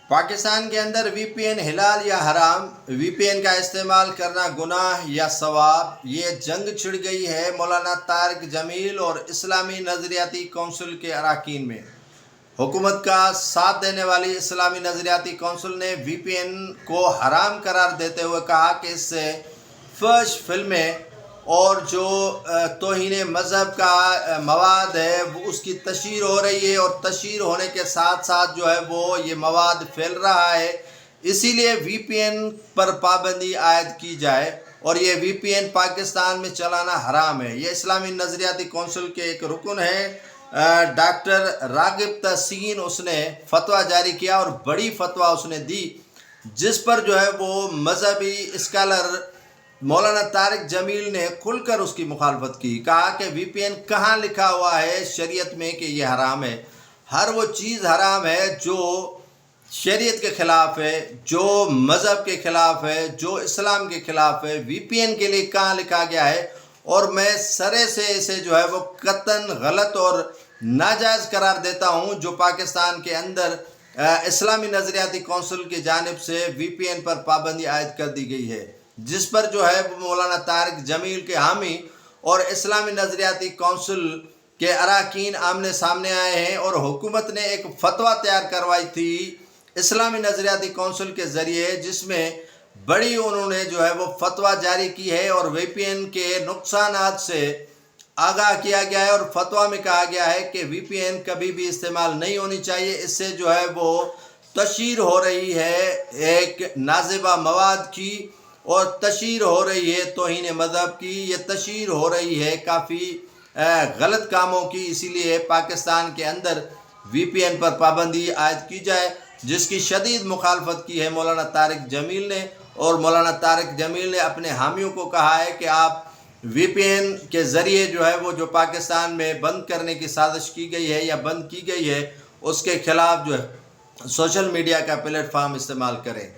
پاکستان کے اندر وی پی این حلال یا حرام، وی پی این کا استعمال کرنا گناہ یا ثواب، یہ جنگ چھڑ گئی ہے مولانا طارق جمیل اور اسلامی نظریاتی کونسل کے اراکین میں۔ حکومت کا ساتھ دینے والی اسلامی نظریاتی کونسل نے وی پی این کو حرام قرار دیتے ہوئے کہا کہ اس سے فحش فلمیں اور جو توہین مذہب کا مواد ہے وہ اس کی تشہیر ہو رہی ہے، اور تشہیر ہونے کے ساتھ ساتھ جو ہے وہ یہ مواد پھیل رہا ہے، اسی لیے وی پی این پر پابندی عائد کی جائے اور یہ وی پی این پاکستان میں چلانا حرام ہے۔ یہ اسلامی نظریاتی کونسل کے ایک رکن ہے ڈاکٹر راغب تحسین، اس نے فتویٰ جاری کیا اور بڑی فتویٰ اس نے دی، جس پر جو ہے وہ مذہبی اسکالر مولانا طارق جمیل نے کھل کر اس کی مخالفت کی۔ کہا کہ وی پی این کہاں لکھا ہوا ہے شریعت میں کہ یہ حرام ہے؟ ہر وہ چیز حرام ہے جو شریعت کے خلاف ہے، جو مذہب کے خلاف ہے، جو اسلام کے خلاف ہے۔ وی پی این کے لیے کہاں لکھا گیا ہے؟ اور میں سرے سے اسے جو ہے وہ قطعاً غلط اور ناجائز قرار دیتا ہوں جو پاکستان کے اندر اسلامی نظریاتی کونسل کی جانب سے وی پی این پر پابندی عائد کر دی گئی ہے، جس پر جو ہے مولانا طارق جمیل کے حامی اور اسلامی نظریاتی کونسل کے اراکین آمنے سامنے آئے ہیں، اور حکومت نے ایک فتویٰ تیار کروائی تھی اسلامی نظریاتی کونسل کے ذریعے، جس میں بڑی انہوں نے جو ہے وہ فتویٰ جاری کی ہے اور وی پی این کے نقصانات سے آگاہ کیا گیا ہے، اور فتویٰ میں کہا گیا ہے کہ وی پی این کبھی بھی استعمال نہیں ہونی چاہیے۔ اس سے جو ہے وہ تشہیر ہو رہی ہے ایک نازیبہ مواد کی، اور تشہیر ہو رہی ہے توہین مذہب کی، یہ تشہیر ہو رہی ہے کافی غلط کاموں کی، اسی لیے پاکستان کے اندر وی پی این پر پابندی عائد کی جائے، جس کی شدید مخالفت کی ہے مولانا طارق جمیل نے۔ اور مولانا طارق جمیل نے اپنے حامیوں کو کہا ہے کہ آپ وی پی این کے ذریعے جو ہے وہ جو پاکستان میں بند کرنے کی سازش کی گئی ہے یا بند کی گئی ہے، اس کے خلاف جو ہے سوشل میڈیا کا پلیٹ فارم استعمال کریں۔